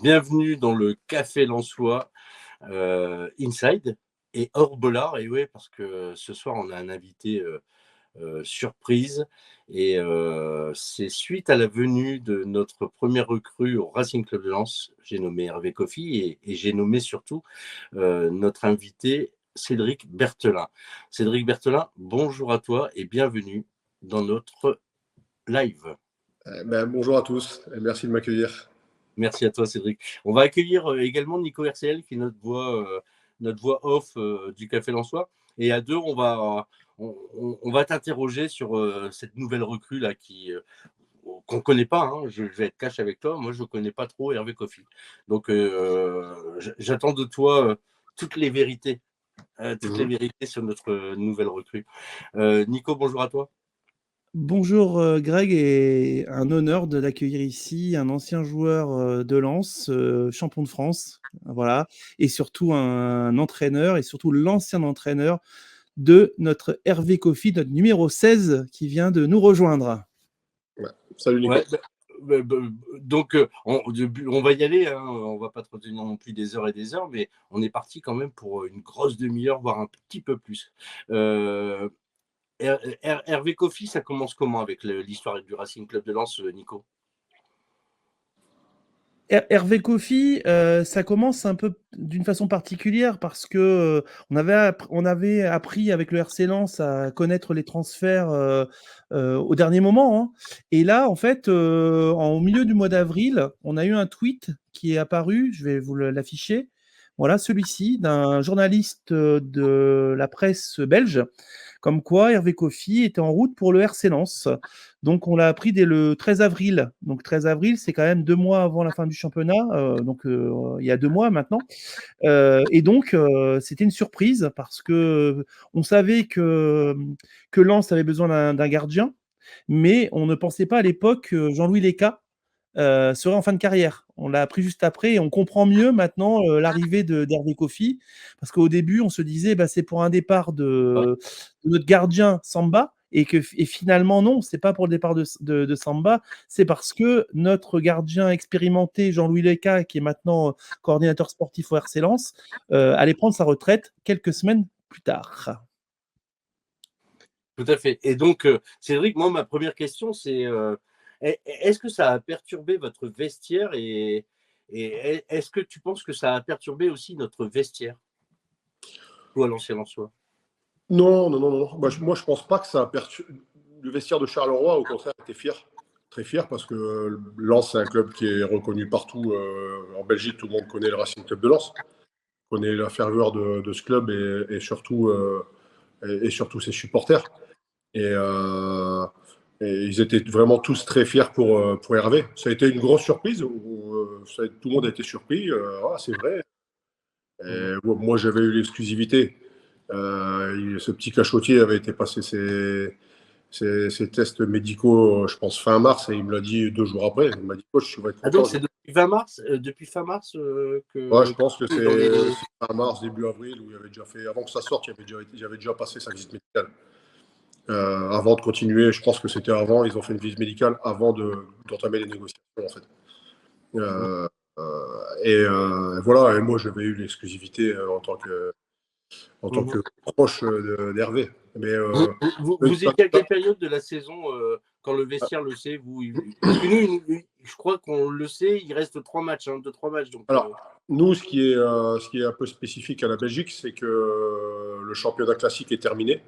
Bienvenue dans le Café Lensois Inside et hors Bollard. Et oui, parce que ce soir, on a un invité surprise. Et c'est suite à la venue de notre première recrue au Racing Club de Lens. J'ai nommé Hervé Coffy et j'ai nommé surtout notre invité Cédric Berthelin. Cédric Berthelin, bonjour à toi et bienvenue dans notre live. Bonjour à tous et merci de m'accueillir. Merci à toi, Cédric. On va accueillir également Nico RCL, qui est notre voix off du Café Lensois. Et à deux, on va t'interroger sur cette nouvelle recrue là qu'on ne connaît pas. Hein. Je vais être cash avec toi. Moi, je ne connais pas trop Hervé Coffy. Donc, j'attends de toi toutes les vérités. Toutes les vérités sur notre nouvelle recrue. Nico, bonjour à toi. Bonjour Greg, et un honneur de l'accueillir ici, un ancien joueur de Lens, champion de France, voilà, et surtout un entraîneur, et surtout l'ancien entraîneur de notre Hervé Coffy, notre numéro 16, qui vient de nous rejoindre. Ouais. Salut Nico. Ouais, donc, on va y aller, hein, on va pas trop tenir non plus des heures et des heures, mais on est parti quand même pour une grosse demi-heure, voire un petit peu plus. Hervé Coffy, ça commence comment avec l'histoire du Racing Club de Lens, Nico? Hervé Coffy, ça commence un peu d'une façon particulière parce que on avait appris avec le RC Lens à connaître les transferts au dernier moment. Hein. Et là, en fait, au milieu du mois d'avril, on a eu un tweet qui est apparu, je vais vous l'afficher. Voilà, celui-ci, d'un journaliste de la presse belge, comme quoi Hervé Coffy était en route pour le RC Lens. Donc, on l'a appris dès le 13 avril. Donc, 13 avril, c'est quand même 2 mois avant la fin du championnat. Il y a 2 mois maintenant. Et donc, c'était une surprise parce que on savait que Lens avait besoin d'un gardien, mais on ne pensait pas à l'époque que Jean-Louis Léca serait en fin de carrière. On l'a appris juste après et on comprend mieux maintenant l'arrivée d'Hervé Coffy, parce qu'au début, on se disait c'est pour un départ de notre gardien Samba, et finalement, non, c'est pas pour le départ de Samba, c'est parce que notre gardien expérimenté, Jean-Louis Léca, qui est maintenant coordinateur sportif au RC Lens, allait prendre sa retraite quelques semaines plus tard. Tout à fait. Et donc, Cédric, moi, ma première question, c'est est-ce que ça a perturbé votre vestiaire et est-ce que tu penses que ça a perturbé aussi notre vestiaire, toi, à l'ancien Lensois? Non. Moi, je pense pas que ça a perturbé. Le vestiaire de Charleroi, au contraire, était fier. Très fier parce que Lens, c'est un club qui est reconnu partout. En Belgique, tout le monde connaît le Racing Club de Lens. On connaît la ferveur de ce club et surtout ses supporters. Et, ils étaient vraiment tous très fiers pour Hervé. Ça a été une grosse surprise. Tout le monde a été surpris. C'est vrai. Moi, j'avais eu l'exclusivité. Ce petit cachotier avait été passé ses tests médicaux, je pense, fin mars, et il me l'a dit 2 jours après. Il m'a dit, coach, tu vas être content. Donc c'est depuis fin mars que. Ouais, je pense que c'est fin mars, début avril, où il avait déjà fait, avant que ça sorte, il avait déjà passé sa visite médicale. Avant de continuer, je pense que c'était avant, ils ont fait une visite médicale avant d'entamer les négociations, en fait. Voilà, et moi j'avais eu l'exclusivité en tant que proche d'Hervé. Mais vous étiez à quelle période de la saison quand le vestiaire le sait parce que nous, je crois qu'on le sait, il reste 3 matchs, 2-3 matchs. Donc, alors, nous, ce qui est un peu spécifique à la Belgique, c'est que le championnat classique est terminé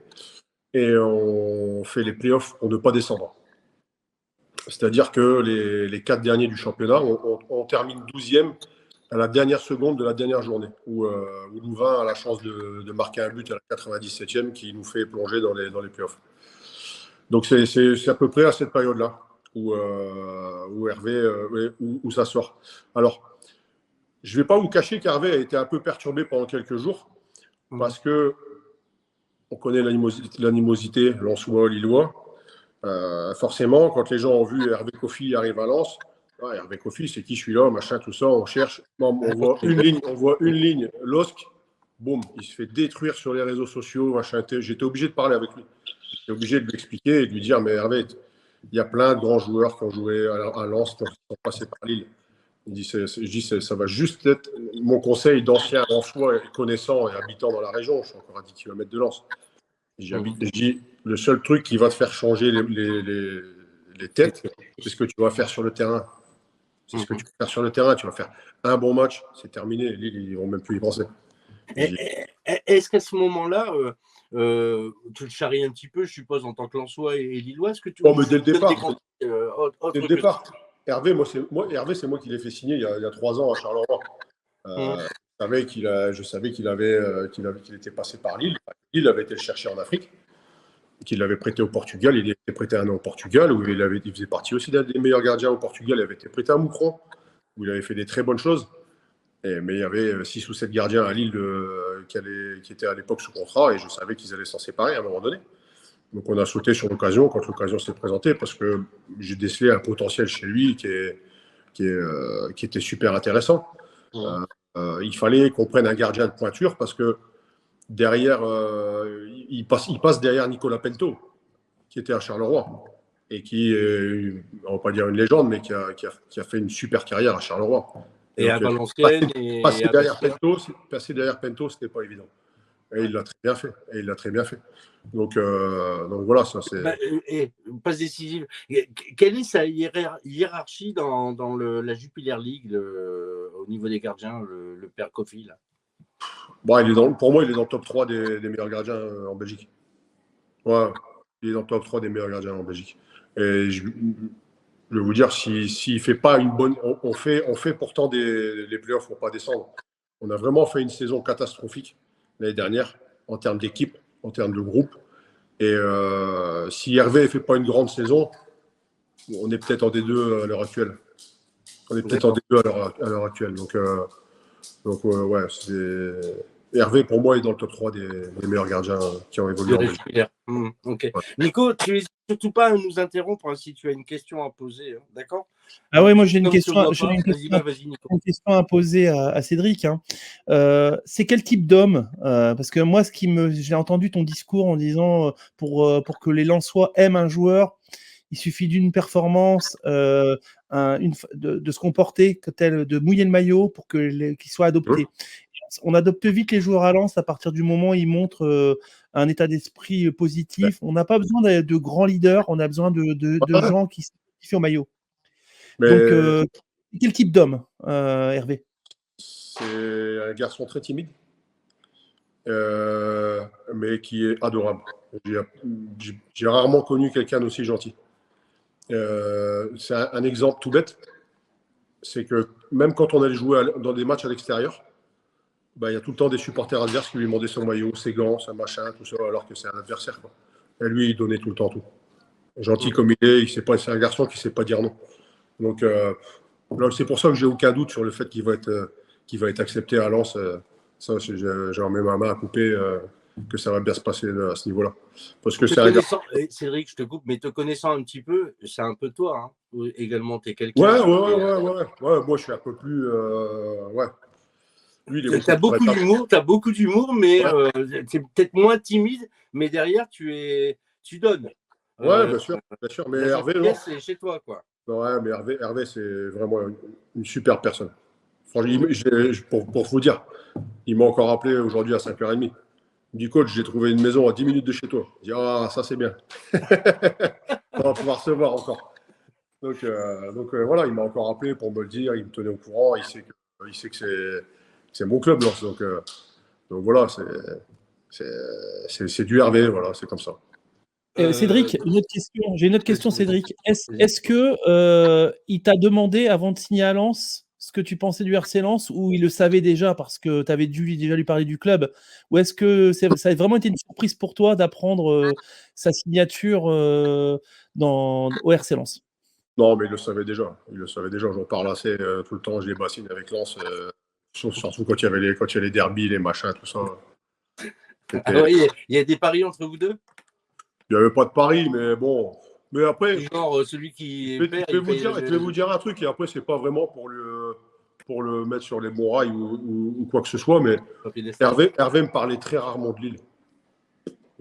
et on fait les playoffs pour ne pas descendre. C'est-à-dire que les 4 derniers du championnat, on termine 12e à la dernière seconde de la dernière journée, où Louvain a la chance de marquer un but à la 97e qui nous fait plonger dans les playoffs. Donc c'est à peu près à cette période-là où Hervé, où ça sort. Alors, je ne vais pas vous cacher qu'Hervé a été un peu perturbé pendant quelques jours, parce que on connaît l'animosité lensois-lillois. Forcément, quand les gens ont vu Hervé Coffy arriver à Lens, Hervé Coffy, c'est qui celui-là, machin, tout ça, on cherche. Non, on voit une ligne, LOSC, boum, il se fait détruire sur les réseaux sociaux, machin. J'étais obligé de parler avec lui. J'étais obligé de lui expliquer et de lui dire, mais Hervé, il y a plein de grands joueurs qui ont joué à Lens, qui sont passés par Lille. Il dit, je dis, ça va juste être mon conseil d'ancien Lensois connaissant et habitant dans la région. Je suis encore à 10 km de Lens. Je dis, le seul truc qui va te faire changer les têtes, c'est ce que tu vas faire sur le terrain. C'est ce que tu vas faire sur le terrain. Tu vas faire un bon match, c'est terminé. Lille, ils ne vont même plus y penser. Est-ce qu'à ce moment-là, tu le charries un petit peu, je suppose, en tant que Lensois et Lillois? Est-ce que tu mais dès le départ. Dès le départ. Hervé, c'est moi qui l'ai fait signer il y a 3 ans à Charleroi. Je savais qu'il était passé par Lille. Lille avait été le chercher en Afrique, qu'il l'avait prêté au Portugal. Il était prêté 1 an au Portugal, où il faisait partie aussi d'un des meilleurs gardiens au Portugal. Il avait été prêté à Moucron, où il avait fait des très bonnes choses. Mais il y avait 6 ou 7 gardiens à Lille qui étaient à l'époque sous contrat, et je savais qu'ils allaient s'en séparer à un moment donné. Donc on a sauté sur l'occasion quand l'occasion s'est présentée, parce que j'ai décelé un potentiel chez lui qui était super intéressant. Il fallait qu'on prenne un gardien de pointure, parce que derrière, il passe derrière Nicolas Pento, qui était à Charleroi, et qui est, on ne va pas dire une légende, mais qui a fait une super carrière à Charleroi. Et à Valenciennes. Passer derrière Pento, ce n'était pas évident. Et il l'a très bien fait. Donc voilà, ça c'est. Passe décisive. Quelle est sa hiérarchie dans la Jupiler League au niveau des gardiens, le père Kofi là? Pour moi, il est dans le top 3 des meilleurs gardiens en Belgique. Ouais, il est dans le top 3 des meilleurs gardiens en Belgique. Et je vais vous dire, s'il fait pas une bonne. On fait pourtant les playoffs pour pas descendre. On a vraiment fait une saison catastrophique l'année dernière, en termes d'équipe, en termes de groupe. Et si Hervé ne fait pas une grande saison, on est peut-être en D2 à l'heure actuelle. Donc ouais, Hervé, pour moi, est dans le top 3 des meilleurs gardiens qui ont évolué en Belgique. Okay. Ouais. Nico, tu n'hésites surtout pas à nous interrompre si tu as une question à poser, d'accord? Ah ouais, moi j'ai une question à poser à Cédric. C'est quel type d'homme parce que moi, j'ai entendu ton discours en disant pour que les Lensois aiment un joueur, il suffit d'une performance, de se comporter tel, de mouiller le maillot pour qu'il soit adopté. On adopte vite les joueurs à Lens à partir du moment où ils montrent un état d'esprit positif. On n'a pas besoin de grands leaders, on a besoin de gens qui s'identifient au maillot. Donc, quel type d'homme, Hervé? C'est un garçon très timide, mais qui est adorable. J'ai rarement connu quelqu'un d'aussi gentil. C'est un exemple tout bête. C'est que même quand on allait jouer dans des matchs à l'extérieur, il y a tout le temps des supporters adverses qui lui demandaient son maillot, ses gants, son machin, tout ça, alors que c'est un adversaire, quoi. Et lui, il donnait tout le temps tout. Gentil comme il est, c'est un garçon qui ne sait pas dire non. Donc, c'est pour ça que j'ai aucun doute sur le fait qu'il va être accepté à Lens. Ça, j'en mets ma main à couper, que ça va bien se passer à ce niveau-là. Parce que c'est un garçon. Cédric, je te coupe, mais te connaissant un petit peu, c'est un peu toi, hein. Également, tu es quelqu'un. Ouais. Moi, je suis un peu plus. Ouais. Tu as beaucoup d'humour, mais tu es peut-être moins timide, mais derrière, tu donnes. Ouais, bien sûr. Mais Hervé, c'est chez toi, quoi. Ouais, mais Hervé, c'est vraiment une super personne. Franchement, pour vous dire, il m'a encore appelé aujourd'hui à 5h30. Il me dit, coach, j'ai trouvé une maison à 10 minutes de chez toi. Je dis, ah, ça c'est bien. On va pouvoir se voir encore. Donc voilà, il m'a encore appelé pour me le dire, il me tenait au courant, il sait que c'est mon club, Lens. Donc voilà, c'est du Hervé, voilà, c'est comme ça. Cédric, j'ai une autre question, Cédric. Est-ce que il t'a demandé avant de signer à Lens ce que tu pensais du RC Lens, ou il le savait déjà parce que tu avais dû déjà lui parler du club, ou est-ce que ça a vraiment été une surprise pour toi d'apprendre sa signature au RC Lens? Non, mais il le savait déjà. J'en parle assez tout le temps. Je les bassine avec Lens, surtout quand il y a les derbies, les machins, tout ça. Il y a des paris entre vous deux? Il n'y avait pas de pari, mais bon. Mais après. Genre, celui qui perd. Je vais vous dire un truc, et après, c'est pas vraiment pour le mettre sur les bons rails ou quoi que ce soit, mais Hervé me parlait très rarement de Lille.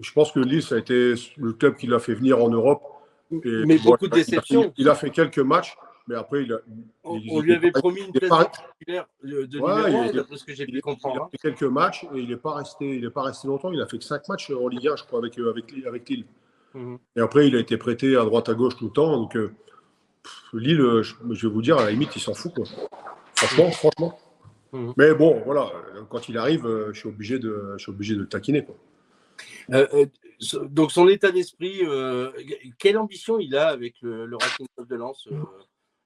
Je pense que Lille, ça a été le club qui l'a fait venir en Europe. Mais beaucoup de déceptions. Il a fait quelques matchs, Mais après, On lui avait promis une place de titulaire de Ouais, numéro 1, d'après ce que j'ai pu il a comprendre. fait quelques matchs et il n'est pas resté longtemps. Il a fait que 5 matchs en Ligue 1, je crois, avec Lille. Mhm. Et après, il a été prêté à droite à gauche tout le temps. Donc, Lille, je vais vous dire, à la limite, il s'en fout, quoi. Franchement. Mhm. Mais bon, voilà, quand il arrive, je suis obligé de le taquiner, quoi. Donc, son état d'esprit, quelle ambition il a avec le Racing Club de Lens,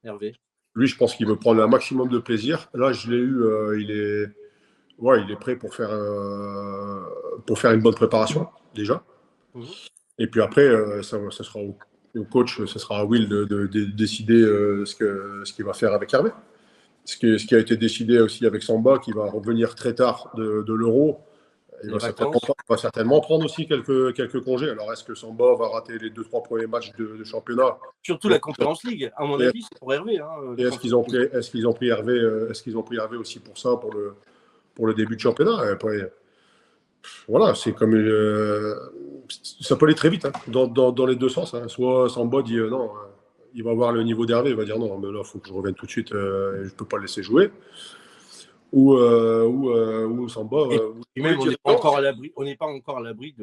Hervé? Lui, je pense qu'il veut prendre un maximum de plaisir. Là, je l'ai eu, il est prêt pour faire une bonne préparation, déjà. Mhm. Et puis après, ça sera au coach, ce sera à Will de décider ce qu'il va faire avec Hervé. Ce qui a été décidé aussi avec Samba, qui va revenir très tard de l'Euro. Il va certainement prendre aussi quelques congés. Alors, est-ce que Samba va rater les 2-3 premiers matchs de championnat? Surtout la Conference League, à mon avis, c'est pour Hervé. Et est-ce qu'ils ont pris Hervé aussi pour ça, pour le début de championnat? Et après, voilà, c'est comme ça peut aller très vite, hein, dans les deux sens, hein. Soit Samba dit non, il va voir le niveau d'Hervé, il va dire non, mais là, il faut que je revienne tout de suite, je ne peux pas le laisser jouer. Ou Samba. Et même, on n'est pas encore à l'abri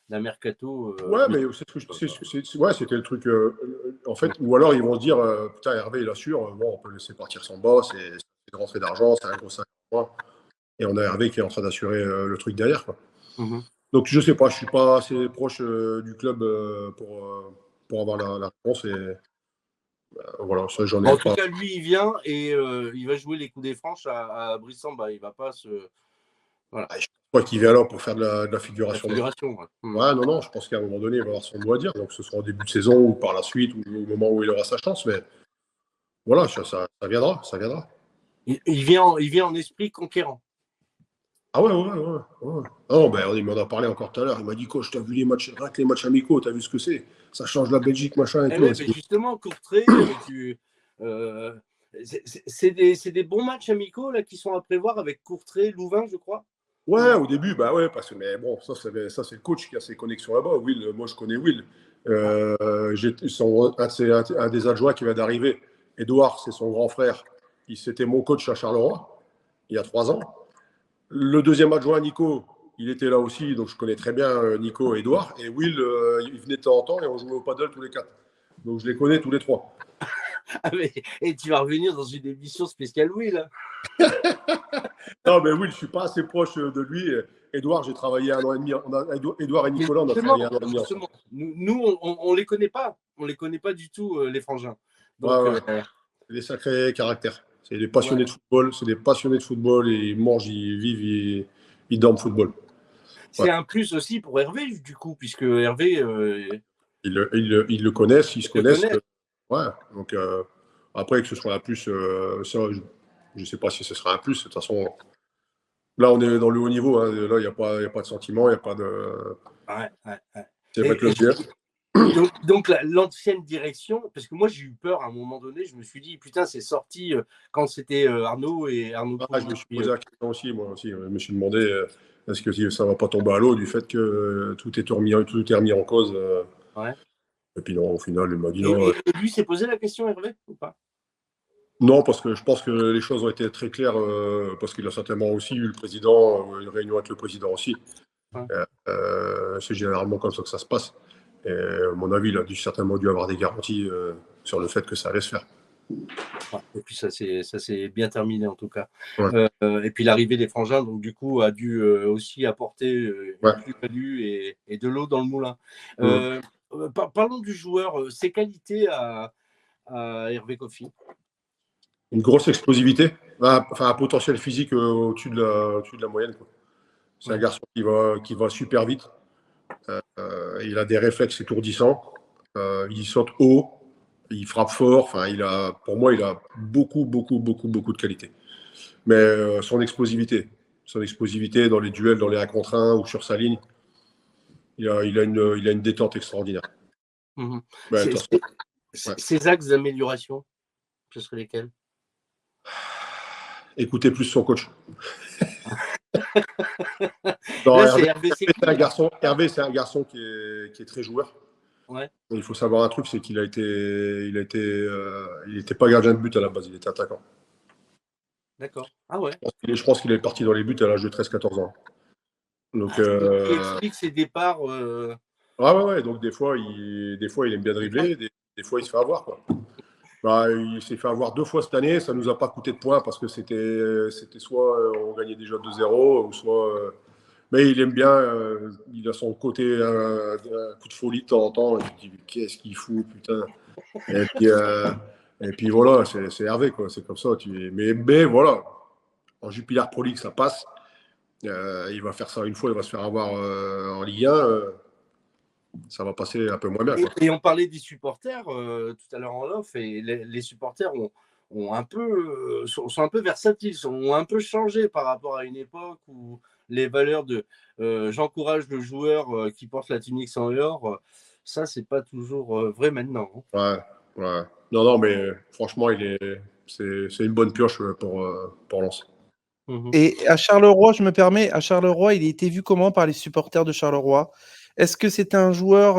d'un mercato. Ouais, mais c'était le truc. En fait, ou alors ils vont se dire putain, Hervé, il assure, bon, on peut laisser partir Samba, c'est une rentrée d'argent, c'est un gros 5 mois. Et on a Hervé qui est en train d'assurer le truc derrière, quoi. Mhm. Donc je sais pas, je suis pas assez proche du club pour avoir la réponse. Et voilà, ça j'en ai En pas. tout cas, lui, il vient et il va jouer les coups des franches à Brice Samba. Il va pas se. Voilà. Je crois qu'il vient là pour faire de la figuration. Ouais. Ouais, non, je pense qu'à un moment donné, il va avoir son mot à dire. Donc ce sera au début de saison ou par la suite, ou au moment où il aura sa chance. Mais voilà, ça viendra. Il vient en esprit conquérant. Ah ouais. Ah non, ben, il m'en a parlé encore tout à l'heure. Il m'a dit, coach, t'as vu les matchs amicaux, t'as vu ce que c'est? Ça change la Belgique, machin et tout. Ouais, mais justement, Courtrai, c'est des bons matchs amicaux là, qui sont à prévoir avec Courtrai, Louvain, je crois. Ouais, au début, bah ouais, parce que, mais bon, ça c'est le coach qui a ses connexions là-bas. Will, moi je connais Will. Un des adjoints qui vient d'arriver, Edouard, c'est son grand frère. C'était mon coach à Charleroi, il y a 3 ans. Le deuxième adjoint, Nico, il était là aussi, donc je connais très bien Nico et Edouard. Et Will, il venait de temps en temps et on jouait au paddle tous les 4. Donc je les connais tous les 3. Et tu vas revenir dans une émission spéciale Will. Non, mais Will, je ne suis pas assez proche de lui. Edouard, j'ai travaillé 1 an et demi. Edouard et Nicolas, on a travaillé 1 an et demi ensemble. Nous, on les connaît pas. On les connaît pas du tout, les frangins. Donc, des sacrés caractères. C'est des passionnés de football. C'est des passionnés de football. Et ils mangent, ils vivent, ils dorment football. C'est un plus aussi pour Hervé, du coup, puisque Hervé. Ils le connaissent, ils se connaissent. Ouais. Donc, après, que ce soit un plus, ça, je ne sais pas si ce sera un plus. De toute façon, là, on est dans le haut niveau. Hein. Là, il n'y a pas de sentiment, il n'y a pas de. Ouais. C'est vrai que le bien. Donc l'ancienne direction, parce que moi j'ai eu peur à un moment donné, je me suis dit putain c'est sorti quand c'était Arnaud et Arnaud. Je me suis posé la question aussi, moi aussi. Je me suis demandé est-ce que ça ne va pas tomber à l'eau du fait que tout est remis en cause. Ouais. Et puis non, au final, il m'a dit non. Et lui s'est posé la question, Hervé, ou pas? Non, parce que je pense que les choses ont été très claires, parce qu'il a certainement aussi eu le président, une réunion avec le président aussi. Ouais. C'est généralement comme ça que ça se passe. Et à mon avis, il a certainement dû avoir des garanties sur le fait que ça allait se faire. Et puis ça s'est bien terminé en tout cas. Ouais. Et puis l'arrivée des frangins, donc du coup, a dû aussi apporter une plus-value et de l'eau dans le moulin. Parlons du joueur, ses qualités à Hervé Coffy. Une grosse explosivité, un potentiel physique au-dessus de la moyenne, quoi. C'est un garçon qui va super vite. Il a des réflexes étourdissants. Il saute haut. Il frappe fort. Enfin, pour moi, il a beaucoup de qualité. Mais son explosivité dans les duels, dans les 1 contre 1 ou sur sa ligne, il a une détente extraordinaire. Ses axes d'amélioration, ce seraient lesquels? Écoutez plus son coach. Non, Hervé, c'est un garçon qui est très joueur. Ouais, Et il faut savoir un truc, c'est qu'il il était pas gardien de but à la base, il était attaquant. d'accord. Ah ouais. Je pense qu'il est parti dans les buts à l'âge de 13-14 ans. Donc, Ah, ce qui explique ses départs. ouais, ouais. Donc des fois, il aime bien dribbler, des fois, il se fait avoir, quoi. Bah, il s'est fait avoir 2 fois cette année. Ça nous a pas coûté de points parce que c'était soit on gagnait déjà 2-0 ou soit. Mais il aime bien. Il a son côté un coup de folie de temps en temps. Et tu te dis qu'est-ce qu'il fout, putain. Et puis, euh, et puis voilà, c'est Hervé, quoi. C'est comme ça. Mais voilà, en Jupiler Pro League, ça passe. Il va faire ça une fois, il va se faire avoir en Ligue 1. Ça va passer un peu moins bien, quoi. Et on parlait des supporters tout à l'heure en off, et les supporters ont un peu, sont un peu versatiles, ont un peu changé par rapport à une époque où les valeurs de j'encourage le joueur qui porte la tunique sans or, ça, c'est pas toujours vrai maintenant. Ouais, ouais. Non, non, mais franchement, c'est une bonne pioche pour Lens. Et à Charleroi, je me permets, à Charleroi, il a été vu comment par les supporters de Charleroi? Est-ce que c'est un joueur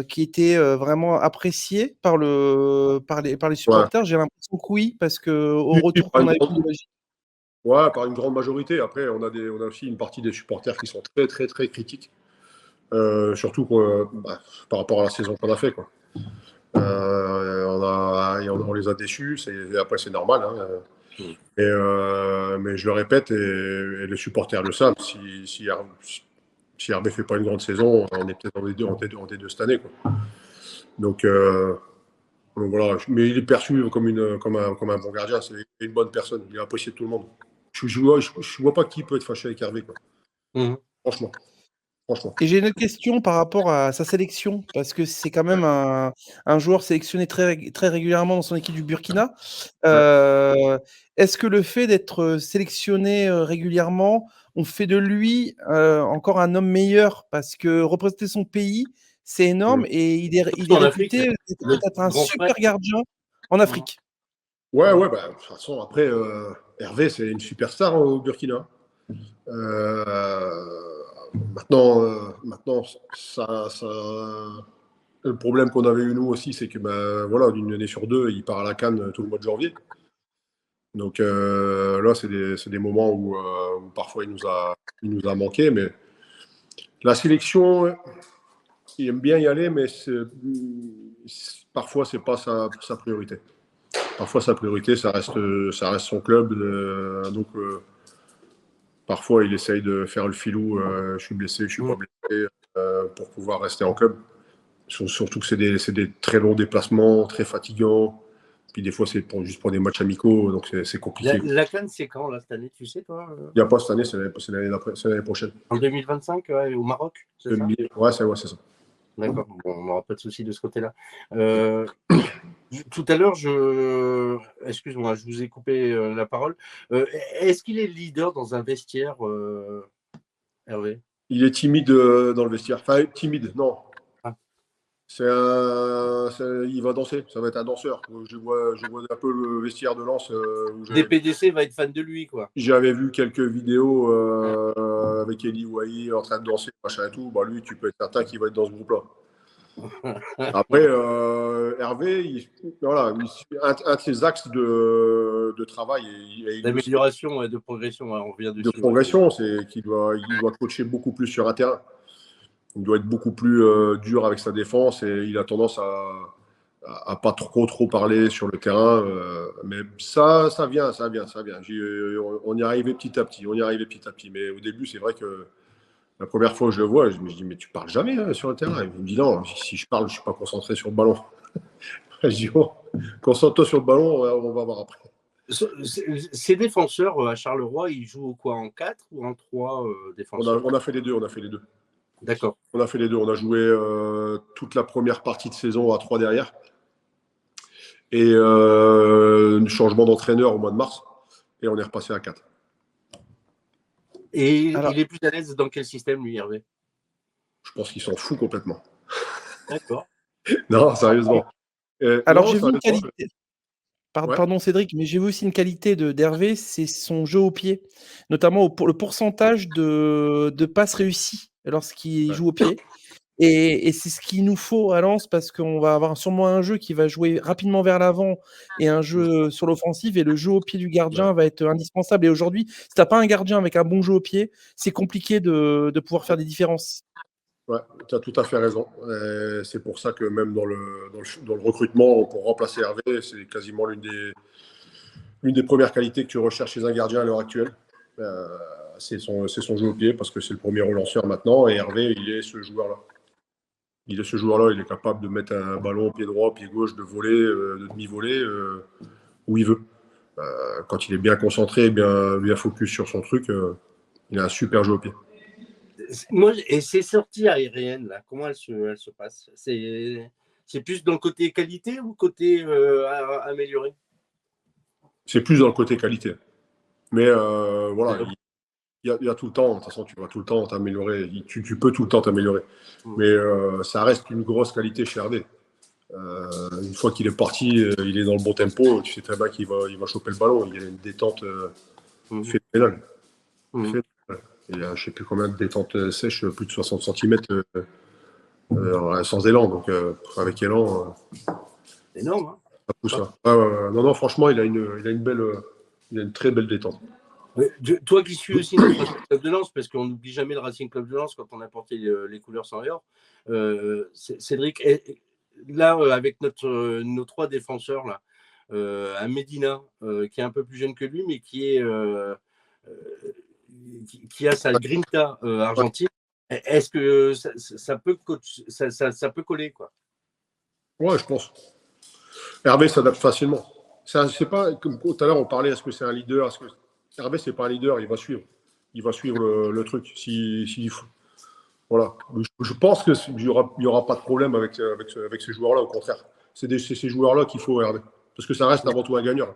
qui était vraiment apprécié par les Ouais. supporters? J'ai l'impression que oui, parce que au Si, si, retour qu'on a eu de la ouais, par une grande majorité. Après, on a aussi une partie des supporters qui sont très, très, très critiques. Surtout par rapport à la saison qu'on a fait, quoi. On les a déçus. Après, c'est normal, hein. Mhm. Mais je le répète, et les supporters le savent, si Hervé ne fait pas une grande saison, on est peut-être en T2 cette année, quoi. Donc, voilà. Mais il est perçu comme un bon gardien. C'est une bonne personne. Il est apprécié de tout le monde. Je vois pas qui peut être fâché avec Hervé, quoi. Mhm. Franchement. Franchement. Et j'ai une autre question par rapport à sa sélection, parce que c'est quand Ouais. même un joueur sélectionné très régulièrement dans son équipe du Burkina. Ouais. Est-ce que le fait d'être sélectionné régulièrement, on fait de lui encore un homme meilleur? Parce que représenter son pays, c'est énorme, Mm. et il est Surtout en Afrique, réputé le d'être un grand frère. super gardien en Mhm. Afrique. Ouais, ouais, bah, de toute façon, après, Hervé, c'est une superstar au Burkina. Euh, maintenant le problème qu'on avait eu nous aussi, c'est que ben, voilà, d'une année sur deux, il part à la CAN tout le mois de janvier. Donc là, c'est des moments où parfois il nous a manqué. Mais la sélection, il aime bien y aller, mais parfois, c'est pas sa priorité. Parfois, sa priorité, ça reste son club. Donc, parfois, il essaye de faire le filou. Je suis blessé, je suis pas Mhm. blessé, pour pouvoir rester en club. Surtout que c'est des très longs déplacements, très fatigants. Puis des fois, juste pour des matchs amicaux, donc c'est compliqué. La CAN, c'est quand, là, cette année, tu sais, toi Il n'y a pas cette année, c'est l'année prochaine. En 2025, au Maroc, c'est ça? Ouais, c'est ça. D'accord, bon, on n'aura pas de souci de ce côté-là. Tout à l'heure, excuse-moi, je vous ai coupé la parole. Est-ce qu'il est leader dans un vestiaire, Hervé? Il est timide dans le vestiaire. Enfin, timide, non. Ah. Il va danser, ça va être un danseur. Je vois un peu le vestiaire de Lens où DPDC va être fan de lui, quoi. j'avais vu quelques vidéos Ouais. avec Eli Wahi en train de danser, machin et tout. Bah, lui, tu peux être certain qu'il va être dans ce groupe-là. Après, Hervé, voilà, un de ses axes de travail D'amélioration et de progression, ouais, on revient de dessus. Ouais. progression, c'est il doit coacher beaucoup plus sur un terrain. Il doit être beaucoup plus dur avec sa défense et il a tendance à pas trop parler sur le terrain. Mais ça vient. On y est arrivé petit à petit. On y est arrivé petit à petit. Mais au début, c'est vrai que la première fois que je le vois, je me dis, mais tu parles jamais sur le terrain. Il me dit, non, si je parle, je suis pas concentré sur le ballon. Je dis, oh, concentre-toi sur le ballon, on va voir après. Ces défenseurs à Charleroi, ils jouent quoi, en 4 ou en 3 défenseurs? On a fait les deux, on a fait les deux. D'accord. On a fait les deux. On a joué toute la première partie de saison à 3 derrière. Et changement d'entraîneur au mois de mars. Et on est repassé à 4. Et Alors, il est plus à l'aise dans quel système, lui, Hervé? Je pense qu'il s'en fout complètement. D'accord. Non, sérieusement. alors Non, j'ai vu une sérieusement. qualité. Ouais. Pardon Cédric, mais j'ai vu aussi une qualité d'Hervé, c'est son jeu au pied, notamment pour le pourcentage de passes réussies lorsqu'il Ouais. joue au pied. Et c'est ce qu'il nous faut à Lens parce qu'on va avoir sûrement un jeu qui va jouer rapidement vers l'avant et un jeu sur l'offensive et le jeu au pied du gardien Ouais. va être indispensable. Et aujourd'hui, si tu n'as pas un gardien avec un bon jeu au pied, c'est compliqué de pouvoir faire des différences. Ouais, tu as tout à fait raison. C'est pour ça que même dans le recrutement, pour remplacer Hervé, c'est quasiment l'une des premières qualités que tu recherches chez un gardien à l'heure actuelle. Euh, c'est son jeu au pied parce que c'est le premier relanceur maintenant et Hervé, il est ce joueur-là. Il est capable de mettre un ballon au pied droit, pied gauche, de voler, de demi-voler, où il veut. Quand il est bien concentré, bien focus sur son truc, il a un super jeu au pied. Moi, et ces sorties aériennes, là, comment elles se passent? C'est plus dans le côté qualité ou côté amélioré? C'est plus dans le côté qualité. Mais voilà, il y a tout le temps. De toute façon, tu vas tout le temps t'améliorer. Tu peux tout le temps t'améliorer. Mais ça reste une grosse qualité chez Hervé. Une fois qu'il est parti, il est dans le bon tempo. Tu sais très bien qu'il va choper le ballon. Il a une détente phénoménale. Il a je ne sais plus combien de détentes sèches, plus de 60 cm sans élan. Donc avec élan, Énorme, hein? ça pousse. Hein. Non, franchement, il a une très belle détente. Toi qui suis aussi notre Racing Club de Lens, parce qu'on n'oublie jamais le Racing Club de Lens quand on a porté les couleurs sans or, Cédric, là, avec nos trois défenseurs, là, un Medina qui est un peu plus jeune que lui, mais qui a sa grinta argentine, est-ce que ça peut coller, quoi? Ouais, je pense. Hervé s'adapte facilement. C'est pas comme tout à l'heure on parlait, est-ce que c'est un leader, Hervé c'est pas un leader, il va suivre. Il va suivre le truc. Voilà. Je pense qu'il n'y aura pas de problème avec ces joueurs-là, au contraire. C'est ces joueurs-là qu'il faut, Hervé. Parce que ça reste avant tout un gagnant.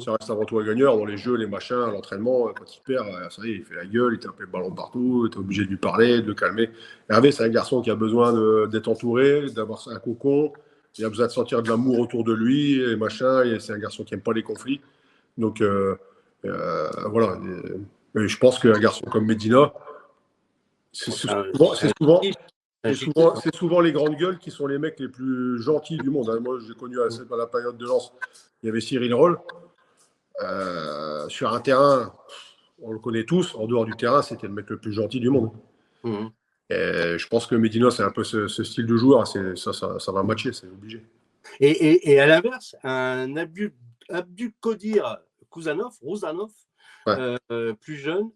Ça reste avant tout un gagnant dans les jeux, les machins, l'entraînement. Quand il perd, ça y est, il fait la gueule, il tape le ballon partout, tu es obligé de lui parler, de le calmer. Hervé, c'est un garçon qui a besoin d'être entouré, d'avoir un cocon. Il a besoin de sentir de l'amour autour de lui, et machin. Et c'est un garçon qui n'aime pas les conflits. Donc, voilà. Et je pense qu'un garçon comme Medina, c'est souvent les grandes gueules qui sont les mecs les plus gentils du monde. Moi, j'ai connu à la période de Lens, il y avait Cyril Roll. Sur un terrain, on le connaît tous. En dehors du terrain, c'était le mec le plus gentil du monde. Et je pense que Medina, c'est un peu ce style de joueur. Ça va matcher, c'est obligé. Et à l'inverse, un Abdulkadir Rouzanov, plus jeune,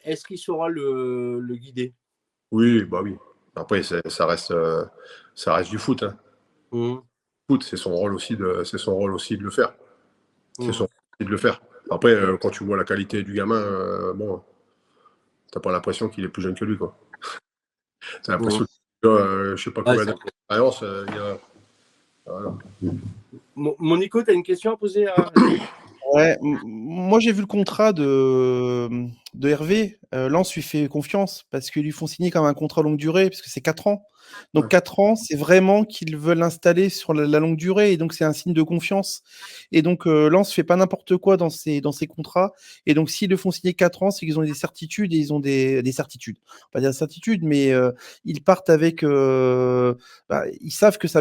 est-ce qu'il saura le guider? Oui, bah oui. Après, ça reste du foot. Hein. Foot, c'est son rôle aussi de le faire. C'est son rôle aussi de le faire. Après, quand tu vois la qualité du gamin, bon, t'as pas l'impression qu'il est plus jeune que lui, quoi. T'as l'impression que je sais pas combien d'expérience il y a. Voilà. Mon Nico, tu as une question à poser à... Ouais, moi j'ai vu le contrat de Hervé. Lens lui fait confiance parce qu'ils lui font signer comme un contrat longue durée, parce que c'est 4 ans. Donc 4 ans, c'est vraiment qu'ils veulent l'installer sur la longue durée, et donc c'est un signe de confiance. Et donc Lens fait pas n'importe quoi dans ses contrats. Et donc s'ils le font signer 4 ans, c'est qu'ils ont des certitudes, et ils ont des certitudes. Pas des certitudes, mais ils partent avec... ils savent que ça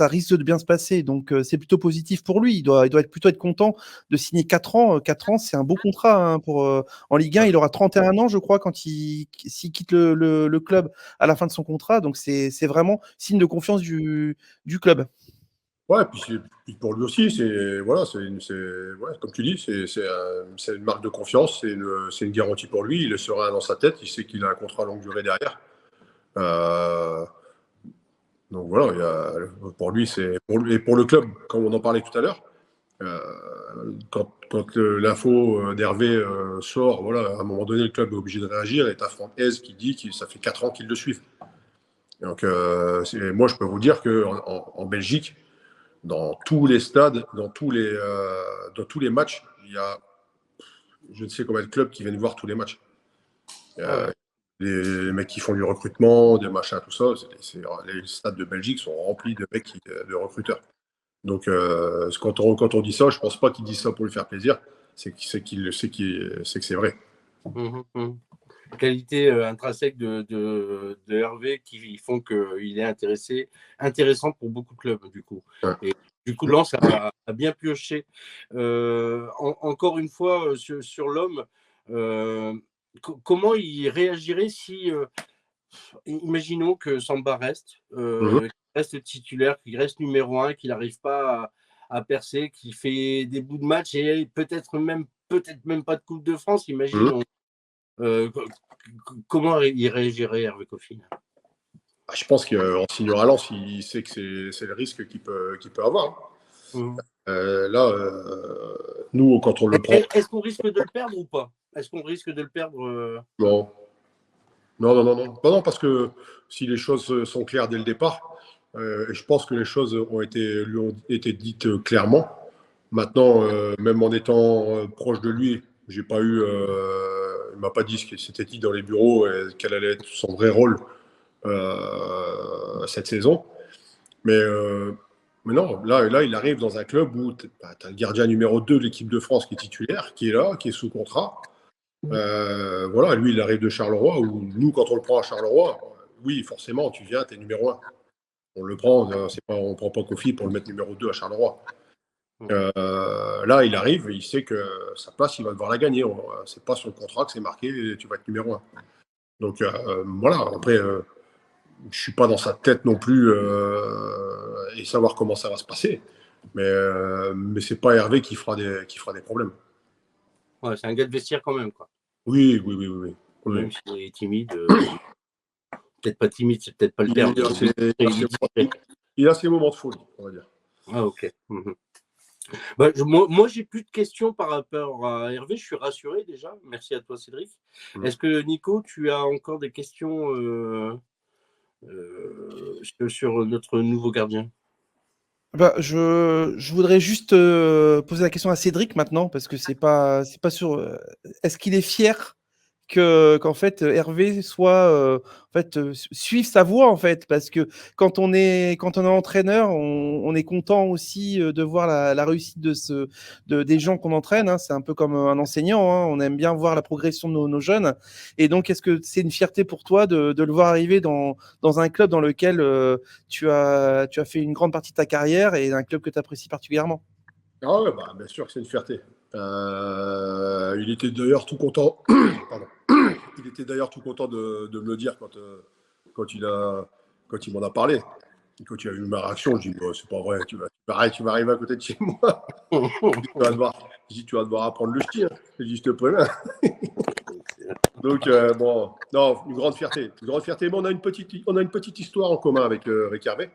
risque de bien se passer. Donc c'est plutôt positif pour lui. Il doit plutôt être content de signer 4 ans. 4 ans, c'est un beau contrat. Hein, en Ligue 1, il aura 31 ans, je crois, s'il quitte le club à la fin de son contrat. Donc, c'est vraiment signe de confiance du club. Ouais, puis pour lui aussi, comme tu dis, c'est une marque de confiance, c'est une garantie pour lui. Il le sera dans sa tête, il sait qu'il a un contrat longue durée derrière. Donc voilà, pour lui, et pour le club, comme on en parlait tout à l'heure, quand l'info d'Hervé sort, voilà, à un moment donné, le club est obligé de réagir. Et tu as Franck Hez qui dit que ça fait 4 ans qu'ils le suivent. Donc, moi, je peux vous dire qu'en Belgique, dans tous les stades, dans tous les matchs, il y a je ne sais combien de clubs qui viennent voir tous les matchs. Les mecs qui font du recrutement, des machins, tout ça, les stades de Belgique sont remplis de mecs de recruteurs. Donc, quand on dit ça, je ne pense pas qu'ils disent ça pour lui faire plaisir. C'est que c'est vrai. qualités intrinsèques de Hervé qui font qu'il est intéressant pour beaucoup de clubs, du coup. Ouais. Et du coup, Lens a bien pioché. Encore une fois, sur l'homme, comment il réagirait si, imaginons que Samba reste titulaire, qu'il reste numéro 1, qu'il n'arrive pas à percer, qu'il fait des bouts de match et peut-être même pas de Coupe de France, imagine. Comment il réagirait, Hervé Kofi? Je pense qu'en signant à Lens, il sait que c'est le risque qu'il peut avoir. Nous, quand on le prend. Est-ce qu'on risque de le perdre ou pas? Est-ce qu'on risque de le perdre? Non. Non, parce que si les choses sont claires dès le départ, et je pense que les choses lui ont été dites clairement. Maintenant, même en étant proche de lui, j'ai pas eu, il m'a pas dit ce qui s'était dit dans les bureaux et quel allait être son vrai rôle cette saison. Mais non, là, il arrive dans un club où tu as le gardien numéro 2 de l'équipe de France qui est titulaire, qui est là, qui est sous contrat. Voilà, lui, il arrive de Charleroi, où nous, quand on le prend à Charleroi, oui, forcément, tu viens, tu es numéro 1. On le prend, on ne prend pas Kofi pour le mettre numéro 2 à Charleroi. Là, il arrive, il sait que sa place, il va devoir la gagner. C'est pas sur le contrat que c'est marqué, tu vas être numéro 1. Donc voilà, après, je ne suis pas dans sa tête non plus et savoir comment ça va se passer. Mais c'est pas Hervé qui fera des problèmes. Ouais, c'est un gars de vestiaire quand même, quoi. Oui. Même s'il est timide, peut-être pas timide, c'est peut-être pas le terme. Il a ses moments de folie, on va dire. Ah, ok. Moi, j'ai plus de questions par rapport à Hervé. Je suis rassuré déjà. Merci à toi, Cédric. Est-ce que, Nico, tu as encore des questions sur notre nouveau gardien? Je voudrais juste poser la question à Cédric maintenant, parce que c'est pas sûr. Est-ce qu'il est fier qu'en fait Hervé soit suive sa voie, en fait, parce que quand on est entraîneur, on est content aussi de voir la réussite des gens qu'on entraîne, hein. C'est un peu comme un enseignant, hein. On aime bien voir la progression de nos jeunes, et donc est-ce que c'est une fierté pour toi de le voir arriver dans un club dans lequel tu as fait une grande partie de ta carrière, et un club que tu apprécies particulièrement? Ah ouais, bien sûr que c'est une fierté. Il était d'ailleurs tout content. Pardon. Il était d'ailleurs tout content de me le dire quand il m'en a parlé. Quand il a vu ma réaction, je dis c'est pas vrai, tu vas arriver à côté de chez moi. Tu vas devoir apprendre le ch'ti. Hein. Je dis, je te préviens. Donc non, une grande fierté. Mais on a une petite histoire en commun avec Hervé.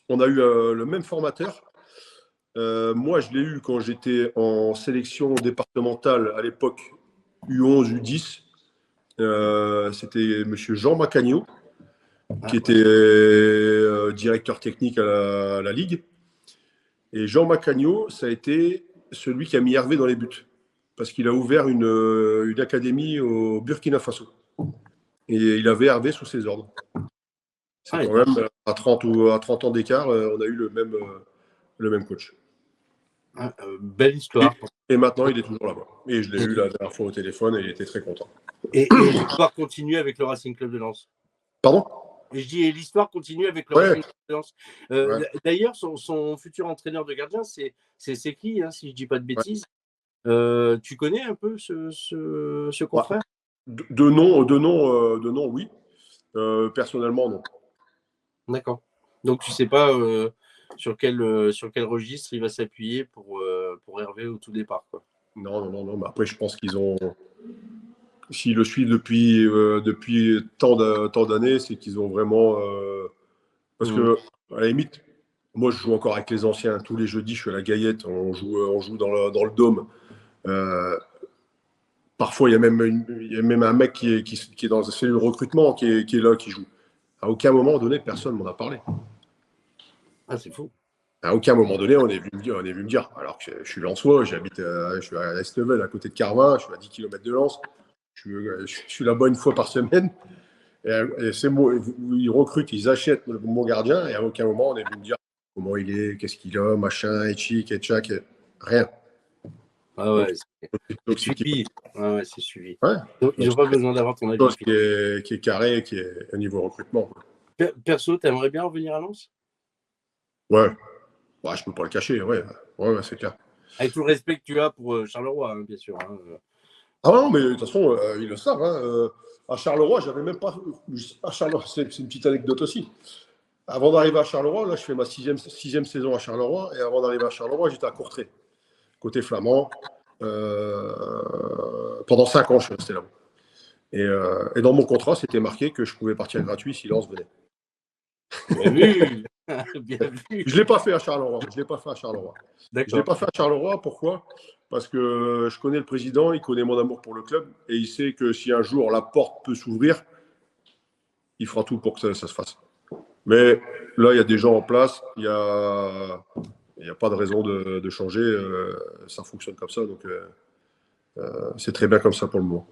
On a eu le même formateur. Moi, je l'ai eu quand j'étais en sélection départementale à l'époque U11, U10. C'était M. Jean Macagno, qui était directeur technique à la Ligue. Et Jean Macagno, ça a été celui qui a mis Hervé dans les buts, parce qu'il a ouvert une académie au Burkina Faso. Et il avait Hervé sous ses ordres. C'est quand même, à 30 ans d'écart, on a eu le même coach. Belle histoire. Et maintenant, il est toujours là-bas. Et je l'ai eu la dernière fois au téléphone et il était très content. Et l'histoire continue avec le Racing Club de Lens. Pardon ? Et je dis, l'histoire continue avec le Racing Club de Lens. D'ailleurs, son futur entraîneur de gardien, c'est qui, hein, si je ne dis pas de bêtises. Tu connais un peu ce confrère ? De nom, oui. Personnellement, non. D'accord. Donc, tu ne sais pas sur quel registre il va s'appuyer pour Hervé au tout départ, quoi. Non. Mais après, je pense qu'ils ont. S'ils le suivent depuis tant d'années, c'est qu'ils ont vraiment. Parce que, à la limite, moi, je joue encore avec les anciens. Tous les jeudis, je suis à la Gaillette. On joue dans le dôme. Parfois, il y a même un mec qui est dans la cellule recrutement qui est là, qui joue. À aucun moment donné, personne m'en a parlé. Ah, c'est fou. À aucun moment donné, on est venu me dire, alors que je suis lensois, je suis à Estevel, à côté de Carvin, je suis à 10 km de Lens, je suis là-bas une fois par semaine, et c'est moi, ils recrutent, ils achètent mon gardien, et à aucun moment, on est venu me dire comment il est, qu'est-ce qu'il a, machin, etchik, etchak, rien. Ah Donc, ouais, c'est donc c'est suivi. Ouais, ouais, c'est suivi. ouais. Ils n'ont pas besoin d'avoir ton avis. Chose qui est carré, qui est au niveau recrutement. Perso, t'aimerais bien revenir à Lens? Ouais, ouais, je peux pas le cacher, ouais, ouais, c'est clair. Avec tout le respect que tu as pour Charleroi, hein, bien sûr. Hein. Ah non, mais de toute façon, ils le savent. Hein, à Charleroi, j'avais même pas. À Charleroi, c'est une petite anecdote aussi. Avant d'arriver à Charleroi, là, je fais ma sixième saison à Charleroi, et avant d'arriver à Charleroi, j'étais à Courtrai, côté flamand. Pendant 5 ans, je suis resté là-bas. Et dans mon contrat, c'était marqué que je pouvais partir gratuit si Lens venait. Bien vu. Bien vu. Je ne l'ai pas fait à Charleroi. Je ne l'ai pas fait à Charleroi. Je ne l'ai D'accord. pas fait à Charleroi. Pourquoi? Parce que je connais le président, il connaît mon amour pour le club, et il sait que si un jour la porte peut s'ouvrir, il fera tout pour que ça se fasse. Mais là, il y a des gens en place, il n'y a pas de raison de changer. Ça fonctionne comme ça, donc c'est très bien comme ça pour le moment.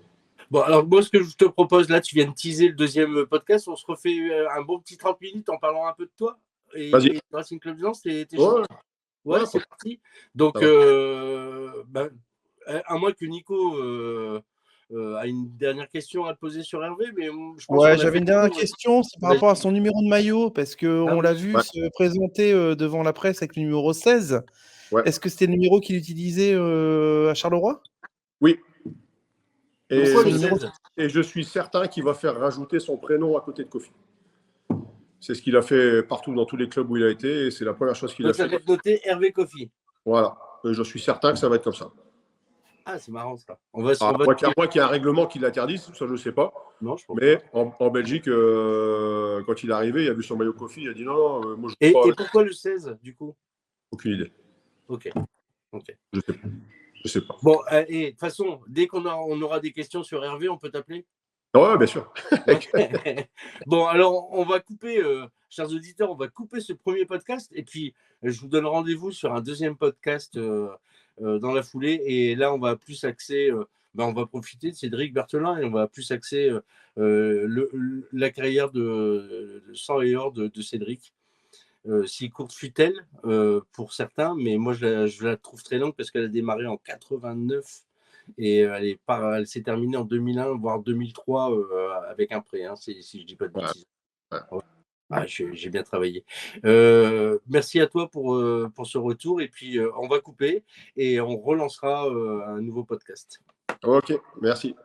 Bon, alors moi, ce que je te propose, là, tu viens de teaser le deuxième podcast. On se refait un bon petit 30 minutes en parlant un peu de toi. Vas-y. Et Racing Club de Lens, t'es Ouais, chaud? Ouais, ouais, c'est parti. Donc, ça à moins que Nico a une dernière question à te poser sur Hervé, mais je pense Ouais, qu'on a j'avais fait une le dernière tour. question, c'est par Vas-y. rapport à son numéro de maillot, parce Ah qu'on oui. l'a vu Ouais. se présenter devant la presse avec le numéro 16. Ouais. Est-ce que c'était le numéro qu'il utilisait à Charleroi? Oui. Et, Pourquoi Son le numéro 16? et je suis certain qu'il va faire rajouter son prénom à côté de Kofi. C'est ce qu'il a fait partout dans tous les clubs où il a été, et c'est la première chose qu'il Donc, a ça fait. va être noté Hervé Kofi. Voilà. Et je suis certain que ça va être comme ça. Ah, c'est marrant ça. On va, À moins qu'il y ait un règlement qui l'interdise, ça je ne sais pas. Non, je pense Mais pas. en Belgique, quand il est arrivé, il a vu son maillot Kofi, il a dit non, moi je ne veux Et pas. pourquoi le 16, du coup? Aucune idée. Ok. Ok. Je sais pas. Je sais pas. Bon, et de toute façon, dès qu'on aura des questions sur Hervé, on peut t'appeler? Ouais, bien sûr. Bon, alors, on va couper, chers auditeurs, on va couper ce premier podcast et puis je vous donne rendez-vous sur un deuxième podcast dans la foulée. Et là, on va plus axer, on va profiter de Cédric Berthelin et on va plus axer la carrière de sang et or de Cédric. Si courte fut-elle pour certains, mais moi je la trouve très longue parce qu'elle a démarré en 89 et elle s'est terminée en 2001 voire 2003 avec un prêt, hein, si je dis pas de Ouais, bêtises. ouais. Ah, j'ai bien travaillé. Merci à toi pour ce retour et puis on va couper et on relancera un nouveau podcast. Ok, merci.